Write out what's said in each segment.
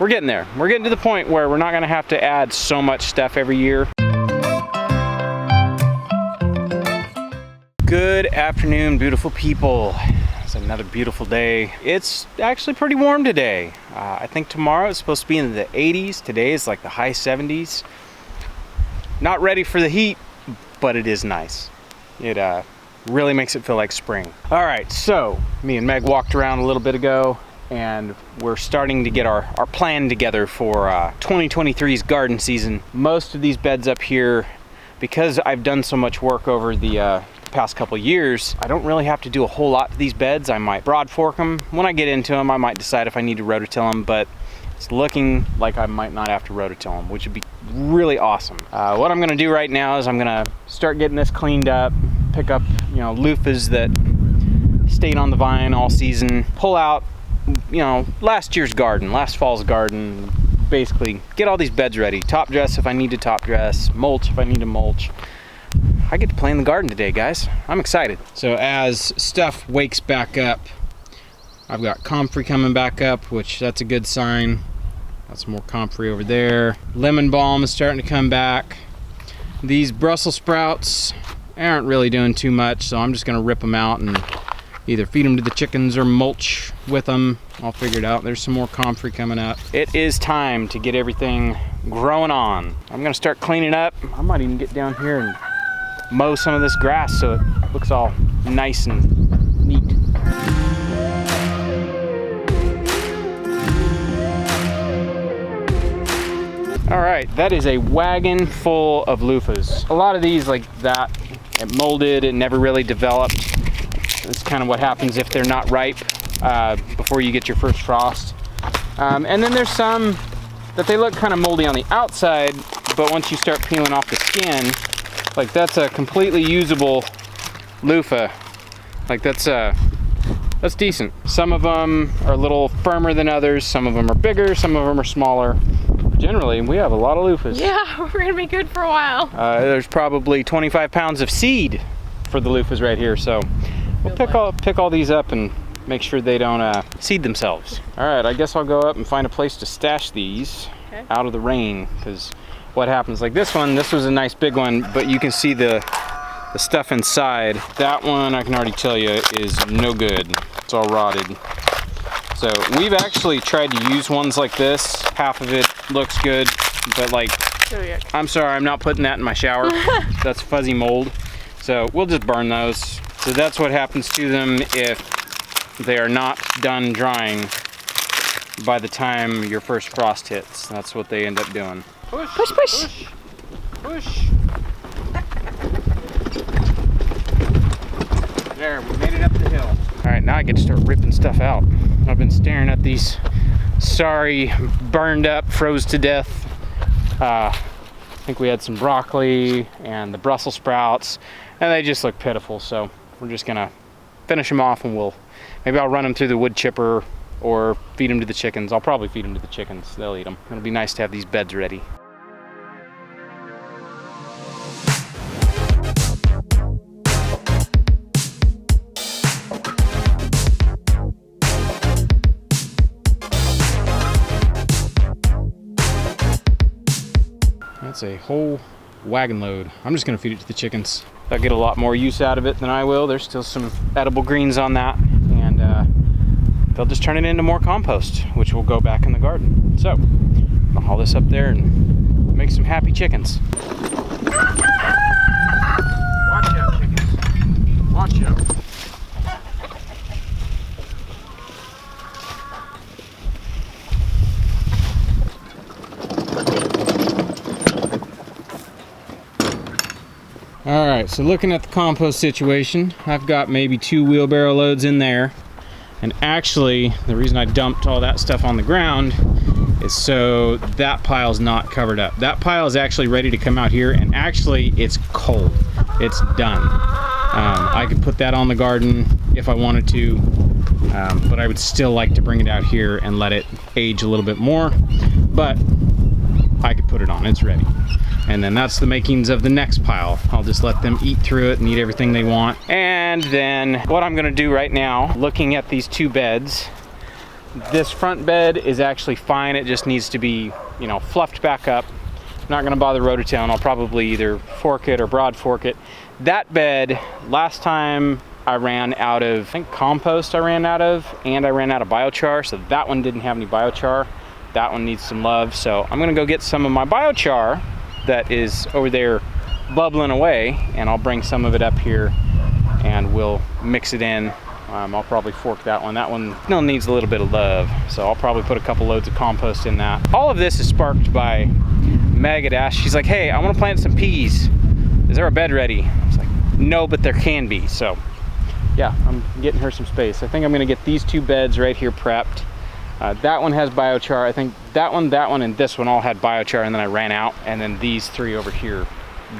we're getting there. We're getting to the point where we're not gonna have to add so much stuff every year. Good afternoon, beautiful people. It's another beautiful day. It's actually pretty warm today. I think tomorrow it's supposed to be in the 80s. Today is like the high 70s. Not ready for the heat, but it is nice. It really makes it feel like spring. All right, so me and Meg walked around a little bit ago and we're starting to get our plan together for 2023's garden season. Most of these beds up here, because I've done so much work over the past couple years, I don't really have to do a whole lot to these beds. I might Broadfork them. When I get into them, I might decide if I need to rototill them, but it's looking like I might not have to rototill them, which would be really awesome. What I'm gonna do right now is I'm gonna start getting this cleaned up, pick up, loofahs that stayed on the vine all season, pull out, last year's garden, last fall's garden, basically get all these beds ready. Top dress if I need to top dress, mulch if I need to mulch. I get to play in the garden today, guys. I'm excited. So as stuff wakes back up, I've got comfrey coming back up, which that's a good sign. Got some more comfrey over there. Lemon balm is starting to come back. These Brussels sprouts aren't really doing too much, so I'm just gonna rip them out and either feed them to the chickens or mulch with them. I'll figure it out. There's some more comfrey coming up. It is time to get everything growing on. I'm gonna start cleaning up. I might even get down here and mow some of this grass so it looks all nice and neat. All right, that is a wagon full of loofahs. A lot of these like that, it molded, it never really developed. That's kind of what happens if they're not ripe before you get your first frost. And then there's some that they look kind of moldy on the outside, but once you start peeling off the skin, like that's a completely usable loofah. Like that's decent. Some of them are a little firmer than others. Some of them are bigger, some of them are smaller. Generally, we have a lot of loofahs. Yeah, we're gonna be good for a while. There's probably 25 pounds of seed for the loofahs right here. So we'll pick all these up and make sure they don't seed themselves. All right, I guess I'll go up and find a place to stash these out of the rain, because what happens, like this one, this was a nice big one, but you can see the stuff inside. That one, I can already tell you, is no good. It's all rotted. So we've actually tried to use ones like this. Half of it looks good, but like, I'm sorry, I'm not putting that in my shower. That's fuzzy mold. So we'll just burn those. So that's what happens to them if they are not done drying by the time your first frost hits. That's what they end up doing. Push, push, push, push. There, we made it up the hill. All right, now I get to start ripping stuff out. I've been staring at these sorry, burned up, froze to death. I think we had some broccoli and the Brussels sprouts, and they just look pitiful. So we're just gonna finish them off, and maybe I'll run them through the wood chipper or feed them to the chickens. I'll probably feed them to the chickens. They'll eat them. It'll be nice to have these beds ready. That's a whole wagon load. I'm just gonna feed it to the chickens. They'll get a lot more use out of it than I will. There's still some edible greens on that, and they'll just turn it into more compost, which will go back in the garden. So I'll haul this up there and make some happy chickens. Watch out, chickens. Watch out. All right, so looking at the compost situation, I've got maybe 2 wheelbarrow loads in there. And actually, the reason I dumped all that stuff on the ground is so that pile's not covered up. That pile is actually ready to come out here, and actually it's cold. It's done. I could put that on the garden if I wanted to, but I would still like to bring it out here and let it age a little bit more. But I could put it on, it's ready. And then that's the makings of the next pile. I'll just let them eat through it and eat everything they want. And then what I'm gonna do right now, looking at these 2 beds, This front bed is actually fine. It just needs to be, you know, fluffed back up. I'm not gonna bother rototilling. I'll probably either fork it or broad fork it. That bed, last time I ran out of, I think compost I ran out of, and I ran out of biochar, so that one didn't have any biochar. That one needs some love, so I'm gonna go get some of my biochar that is over there bubbling away, and I'll bring some of it up here and we'll mix it in. I'll probably fork that one. That one still needs a little bit of love, so I'll probably put a couple loads of compost in that. All of this is sparked by Meg had asked, she's like, hey, I wanna plant some peas. Is there a bed ready? I was like, no, but there can be. So yeah, I'm getting her some space. I think I'm gonna get these two beds right here prepped. That one has biochar. I think that one, and this one all had biochar, and then I ran out. And then these three over here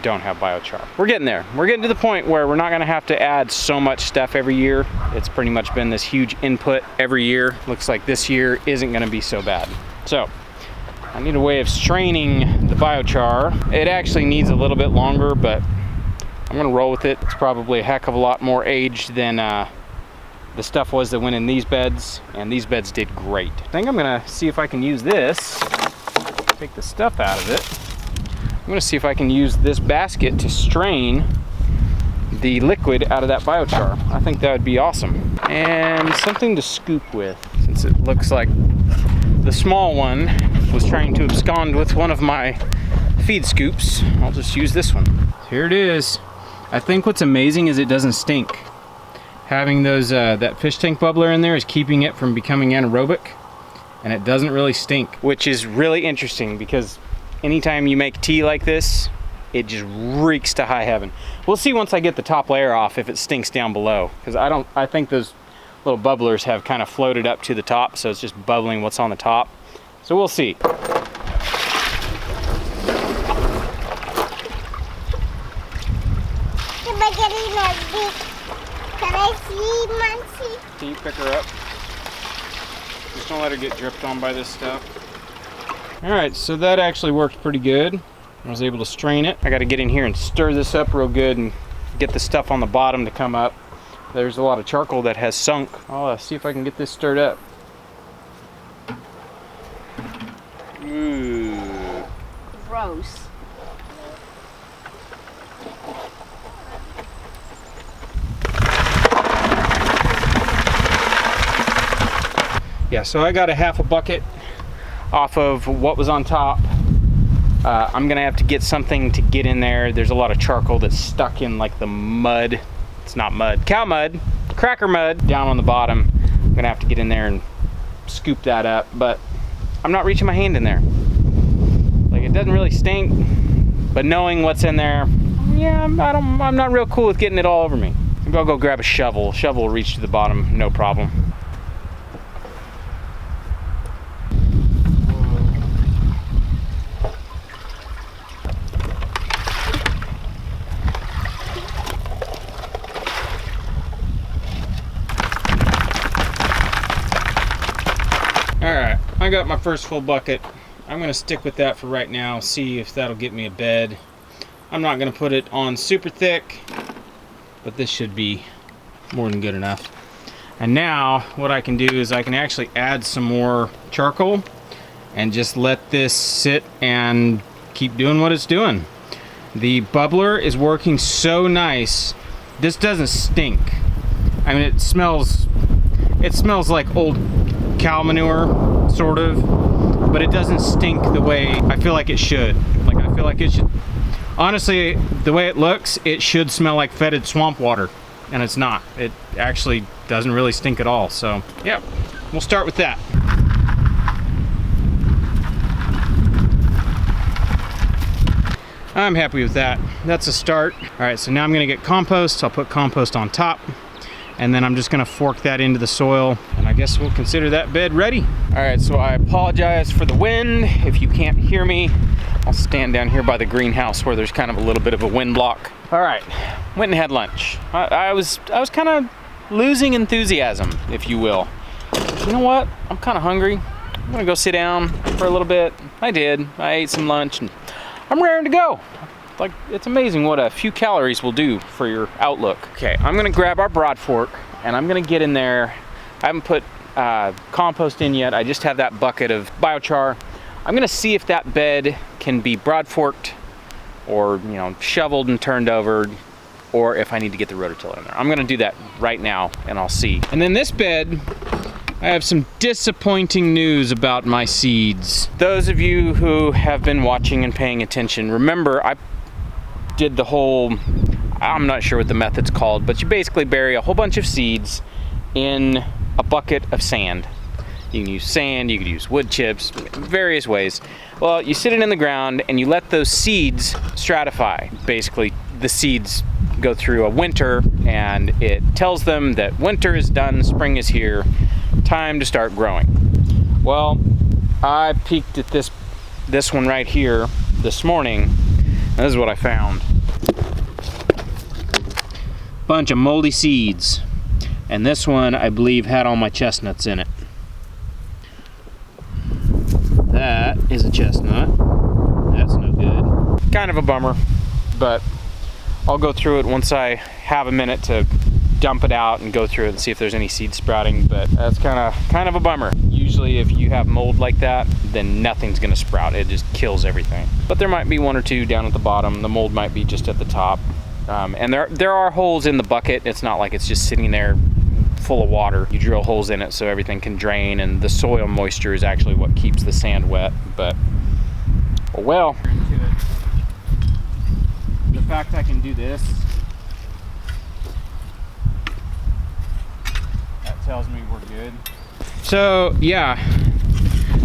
don't have biochar. We're getting there. We're getting to the point where we're not gonna have to add so much stuff every year. It's pretty much been this huge input every year. Looks like this year isn't gonna be so bad. So I need a way of straining the biochar. It actually needs a little bit longer, but I'm gonna roll with it. It's probably a heck of a lot more aged than the stuff was that went in these beds, and these beds did great. I think I'm gonna see if I can use this, take the stuff out of it. I'm gonna see if I can use this basket to strain the liquid out of that biochar. I think that would be awesome. And something to scoop with, since it looks like the small one was trying to abscond with one of my feed scoops. I'll just use this one. Here it is. I think what's amazing is it doesn't stink. Having those that fish tank bubbler in there is keeping it from becoming anaerobic, and it doesn't really stink, which is really interesting because anytime you make tea like this, it just reeks to high heaven. We'll see once I get the top layer off if it stinks down below, because I think those little bubblers have kind of floated up to the top, so it's just bubbling what's on the top. So we'll see. Can I see Muncie? Can you pick her up? Just don't let her get dripped on by this stuff. All right, so that actually worked pretty good. I was able to strain it. I got to get in here and stir this up real good and get the stuff on the bottom to come up. There's a lot of charcoal that has sunk. I'll see if I can get this stirred up. Ooh. Gross. Yeah, so I got a half a bucket off of what was on top. I'm gonna have to get something to get in there. There's a lot of charcoal that's stuck in like the mud. It's not mud, cow mud, cracker mud down on the bottom. I'm gonna have to get in there and scoop that up, but I'm not reaching my hand in there. Like, it doesn't really stink, but knowing what's in there, yeah, I'm not real cool with getting it all over me. Maybe I'll go grab a shovel. Shovel will reach to the bottom, no problem. Alright, I got my first full bucket. I'm going to stick with that for right now, see if that'll get me a bed. I'm not going to put it on super thick, but this should be more than good enough. And now what I can do is I can actually add some more charcoal and just let this sit and keep doing what it's doing. The bubbler is working so nice. This doesn't stink. I mean, it smells like old cow manure, sort of, but it doesn't stink the way I feel like it should. Like, I feel like it should, honestly, the way it looks, it should smell like fetid swamp water, and it's not. It actually doesn't really stink at all. So yeah, we'll start with that. I'm happy with that. That's a start. All right, so now I'm gonna get compost. I'll put compost on top, and then I'm just gonna fork that into the soil, and I guess we'll consider that bed ready. All right, so I apologize for the wind. If you can't hear me, I'll stand down here by the greenhouse where there's kind of a little bit of a wind block. All right, went and had lunch. I was kind of losing enthusiasm, if you will. You know what? I'm kind of hungry. I'm gonna go sit down for a little bit. I did. I ate some lunch, and I'm raring to go. Like, it's amazing what a few calories will do for your outlook. Okay, I'm gonna grab our broad fork and I'm gonna get in there. I haven't put compost in yet. I just have that bucket of biochar. I'm gonna see if that bed can be broadforked or, you know, shoveled and turned over, or if I need to get the rototiller in there. I'm gonna do that right now and I'll see. And then this bed, I have some disappointing news about my seeds. Those of you who have been watching and paying attention, remember I did the whole, I'm not sure what the method's called, but you basically bury a whole bunch of seeds in a bucket of sand. You can use sand, you could use wood chips, various ways. Well, you sit it in the ground and you let those seeds stratify. Basically, the seeds go through a winter and it tells them that winter is done, spring is here, time to start growing. Well, I peeked at this one right here this morning. This is what I found. Bunch of moldy seeds. And this one, I believe, had all my chestnuts in it. That is a chestnut. That's no good. Kind of a bummer, but I'll go through it once I have a minute to dump it out and go through it and see if there's any seed sprouting, but that's kind of a bummer. Usually if you have mold like that, then nothing's gonna sprout. It just kills everything. But there might be one or two down at the bottom. The mold might be just at the top. And there are holes in the bucket. It's not like it's just sitting there full of water. You drill holes in it so everything can drain, and the soil moisture is actually what keeps the sand wet. But well, the fact I can do this, that tells me we're good. So yeah,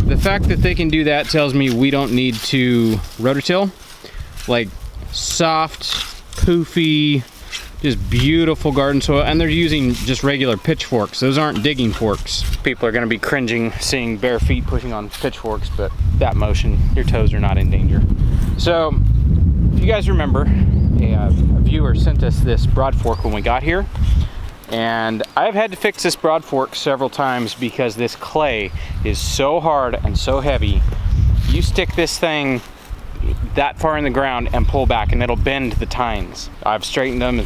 the fact that they can do that tells me we don't need to rototill. Like soft, poofy, just beautiful garden soil, and they're using just regular pitchforks. Those aren't digging forks. People are gonna be cringing seeing bare feet pushing on pitchforks, but that motion, your toes are not in danger. So, if you guys remember, a viewer sent us this Broadfork when we got here, and I've had to fix this Broadfork several times because this clay is so hard and so heavy. You stick this thing that far in the ground and pull back and it'll bend the tines. I've straightened them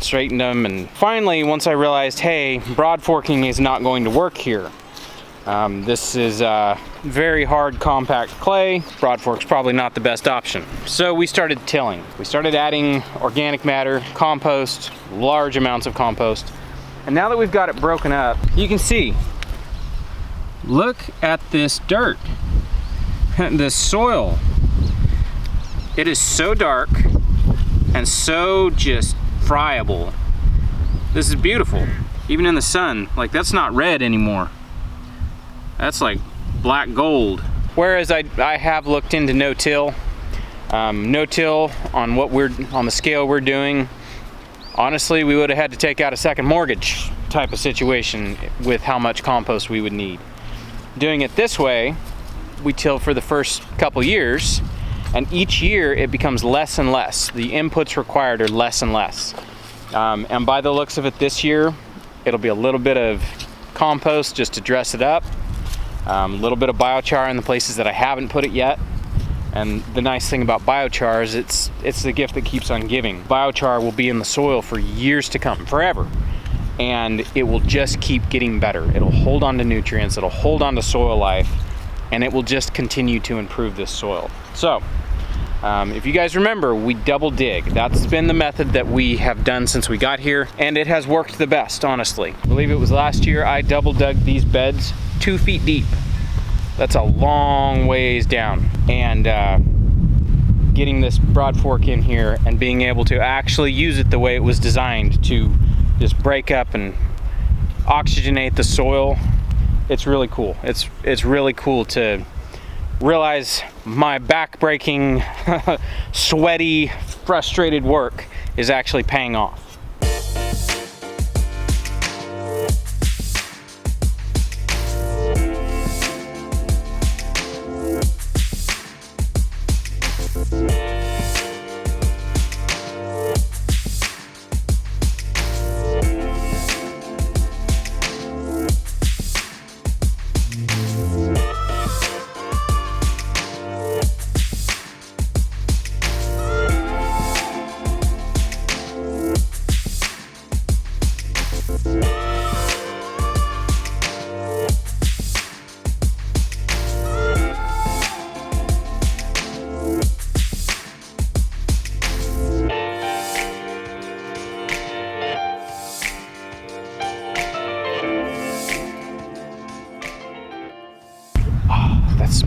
and finally, once I realized, hey, Broadforking is not going to work here. This is very hard compact clay. Broadfork's probably not the best option. So we started tilling. We started adding organic matter, compost, large amounts of compost. And now that we've got it broken up, you can see, look at this dirt, this soil. It is so dark and so just friable. This is beautiful. Even in the sun, like that's not red anymore. That's like black gold. Whereas I have looked into no-till. No-till on the scale we're doing, honestly, we would have had to take out a second mortgage type of situation with how much compost we would need. Doing it this way, we till for the first couple years, and each year it becomes less and less. The inputs required are less and less. And by the looks of it this year, it'll be a little bit of compost just to dress it up, a little bit of biochar in the places that I haven't put it yet. And the nice thing about biochar is it's the gift that keeps on giving. Biochar will be in the soil for years to come, forever. And it will just keep getting better. It'll hold on to nutrients, it'll hold on to soil life, and it will just continue to improve this soil. So, if you guys remember, we double dig. That's been the method that we have done since we got here, and it has worked the best, honestly. I believe it was last year I double dug these beds 2 feet deep. That's a long ways down. And getting this Broadfork in here and being able to actually use it the way it was designed to just break up and oxygenate the soil, it's really cool. It's really cool to realize my back-breaking, sweaty, frustrated work is actually paying off.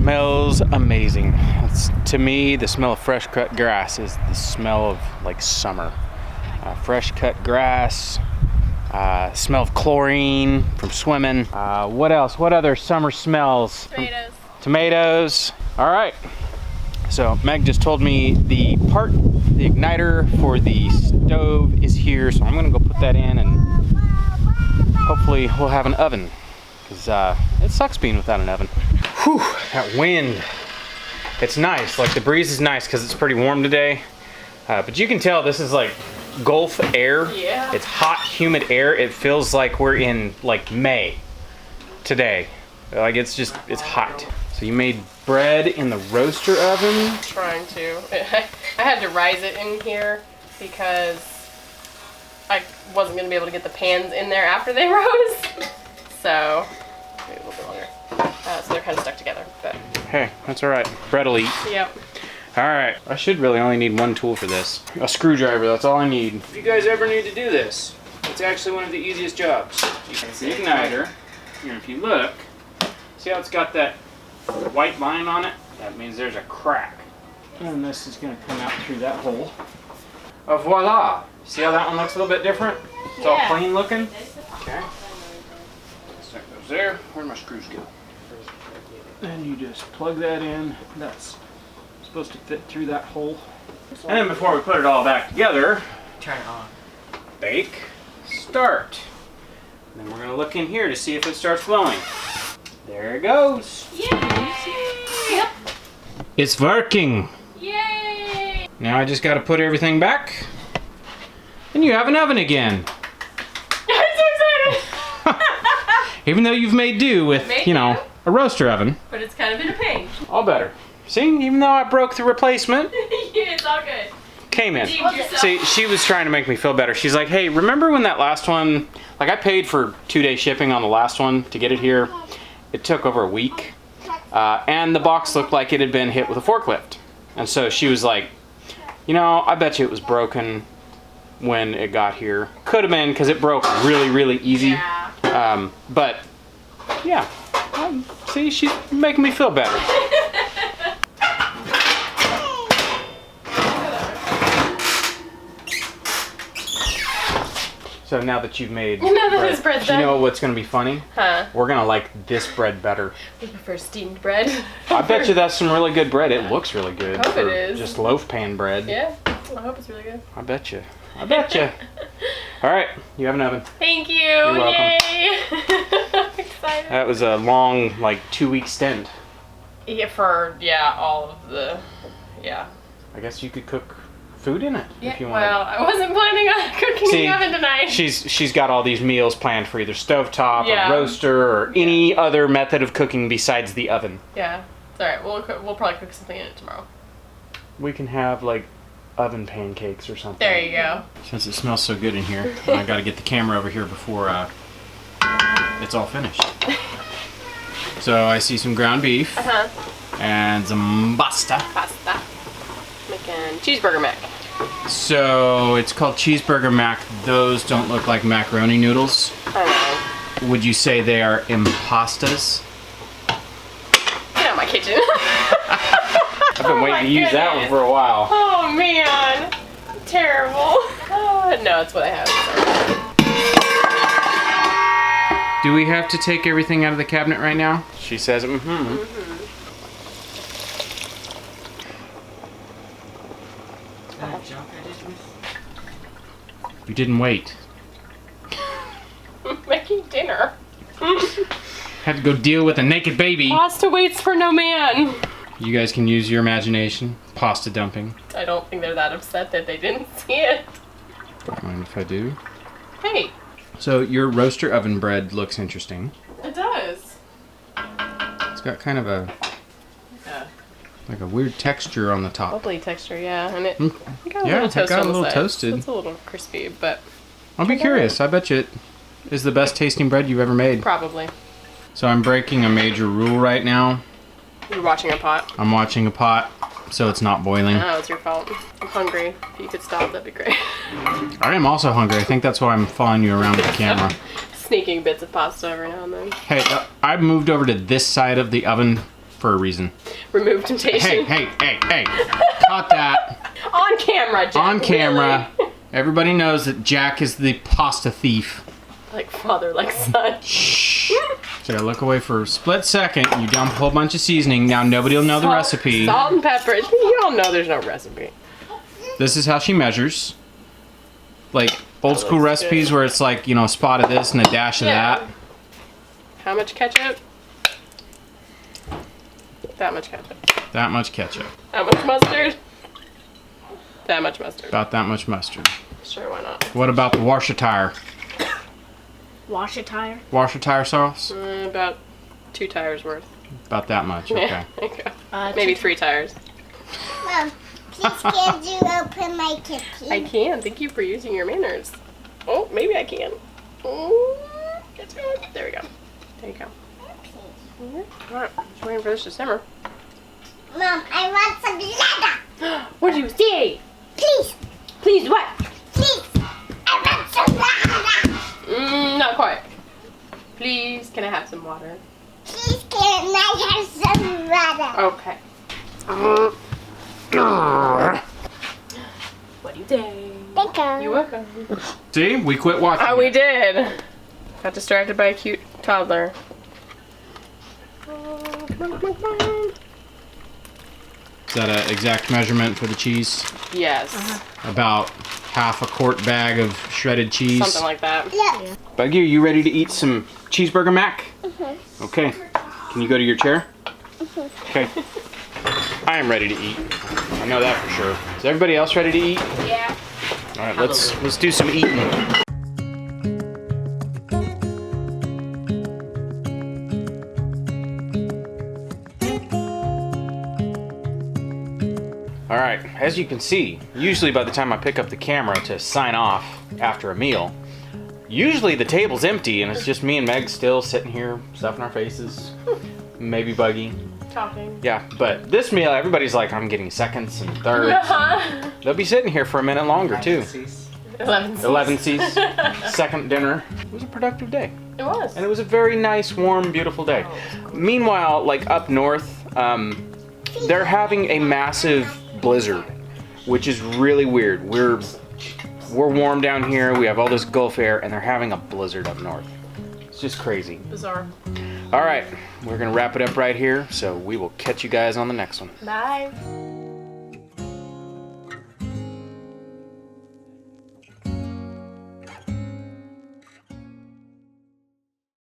smells amazing. To me, the smell of fresh cut grass is the smell of like summer. Fresh cut grass, smell of chlorine from swimming. What else? What other summer smells? Tomatoes. Tomatoes. All right. So Meg just told me the igniter for the stove is here, so I'm gonna go put that in, and hopefully we'll have an oven, because it sucks being without an oven. Whew, that wind. It's nice, like the breeze is nice because it's pretty warm today. But you can tell this is like Gulf air. Yeah. It's hot, humid air. It feels like we're in like May today. Like it's hot. So you made bread in the roaster oven? Trying to. I had to rise it in here because I wasn't going to be able to get the pans in there after they rose. So, maybe a little bit longer. So they're kind of stuck together. But Hey, that's all right. Bread will eat. yep. All right. I should really only need one tool for this. A screwdriver, that's all I need. If you guys ever need to do this, it's actually one of the easiest jobs. You can see the igniter, and if you look, see how it's got that white line on it? That means there's a crack. And this is gonna come out through that hole. Voila! See how that one looks a little bit different? It's all clean looking. Okay. So that goes there. Where'd my screws go? Then you just plug that in. That's supposed to fit through that hole. And then before we put it all back together, turn it on. Bake, start. And then we're gonna look in here to see if it starts glowing. There it goes. Yay! Yep. It's working. Yay! Now I just gotta put everything back. And you have an oven again. I'm so excited! Even though you've made do with, you know, a roaster oven. But it's kind of been a pain. All better. See, even though I broke the replacement, Yeah, it's all good. came in. Redeemed yourself. See, she was trying to make me feel better. She's like, hey, remember when that last one, like I paid for 2-day shipping on the last one to get it here. It took over a week. And the box looked like it had been hit with a forklift. And so she was like, you know, I bet you it was broken when it got here. Could have been because it broke really, really easy. Yeah. But yeah, see, she's making me feel better. So now that you've made this bread's do you done. know what's going to be funny? Huh? We're going to like this bread better. We prefer steamed bread. I bet you that's some really good bread. It looks really good. I hope it for is. Just loaf pan bread. Yeah. I hope it's really good. I bet you. I bet you. All right, you have an oven. Thank you. You're welcome. Yay! I'm excited. That was a long, like 2-week stint. Yeah, for all of the I guess you could cook food in it if you want. Well, I wasn't planning on cooking in the oven tonight. She's got all these meals planned for either stovetop Yeah. or roaster or any other method of cooking besides the oven. Yeah, it's all right. We'll probably cook something in it tomorrow. We can have like oven pancakes or something. There you go. Since it smells so good in here, I got to get the camera over here before it's all finished. So I see some ground beef and some pasta. Pasta. Making cheeseburger mac. So it's called cheeseburger mac. Those don't look like macaroni noodles. I Would you say they are impastas? know. Get out of my kitchen. I've been waiting to use that one for a while. Oh man, terrible. Oh, no, it's what I have. Sorry. Do we have to take everything out of the cabinet right now? She says, You didn't wait. I'm making dinner. Had to go deal with a naked baby. Pasta waits for no man. You guys can use your imagination. Pasta dumping. I don't think they're that upset that they didn't see it. Don't mind if I do. Hey, So your roaster oven bread looks interesting. it does. It's got kind of a like a weird texture on the top. Bubbly texture, yeah, and it Mm. got a Yeah, little it toast got a on the little side. toasted. It's a little crispy, but I'll be curious. I bet you it is the best tasting bread you've ever made. probably. So I'm breaking a major rule right now. You're watching a pot. I'm watching a pot, so it's not boiling. Oh, it's your fault. I'm hungry. If you could stop, that'd be great. I am also hungry. I think that's why I'm following you around with the camera. Sneaking bits of pasta every now and then. Hey, I moved over to this side of the oven for a reason. Remove temptation. Hey, caught that. On camera, Jack. On camera. Really? Everybody knows that Jack is the pasta thief. Like father, like son. Shh. So I look away for a split second. You dump a whole bunch of seasoning. Now nobody will know the recipe. Salt and pepper. You all know there's no recipe. This is how she measures. Like old school recipes where it's like, you know, a spot of this and a dash of that. How much ketchup? That much ketchup. That much ketchup. How much mustard? That much mustard. About that much mustard. Sure, why not? What about the Worcestershire? Worcestershire. Worcestershire sauce? About 2 tires worth. About that much, okay. Yeah, there you go. Maybe 3 tires. Mom, please can you open my cookie? I can. Thank you for using your manners. Oh, maybe I can. Oh, it's good. There we go. There you go. Alright, just waiting for this to simmer. Mom, I want some ladder. What did you say? Please, Please, what? please. I want some ladder. Not quite. Please, can I have some water? Please, can I have some ladder? Okay. What do you think? Thank you. You're welcome. See? We quit watching. Oh, we did. Got distracted by a cute toddler. Oh, come on, come on, come on. Is that an exact measurement for the cheese? Yes. About half a quart bag of shredded cheese. Something like that. Yeah. Buggy, are you ready to eat some cheeseburger mac? Okay. Can you go to your chair? Okay. I am ready to eat. I know that for sure. Is everybody else ready to eat? Yeah. All right, let's do some eating. All right, as you can see, usually by the time I pick up the camera to sign off after a meal, usually the table's empty and it's just me and Meg still sitting here, stuffing our faces, maybe Buggy. Talking. Yeah, but this meal, everybody's like, I'm getting seconds and thirds. They'll be sitting here for a minute longer too. 11 C's. Second dinner. It was a productive day. It was. And it was a very nice, warm, beautiful day. Meanwhile, like up north, they're having a massive blizzard, which is really weird. We're warm down here. We have all this Gulf air, and they're having a blizzard up north. It's just crazy. Bizarre. All right, we're gonna wrap it up right here. So we will catch you guys on the next one. Bye.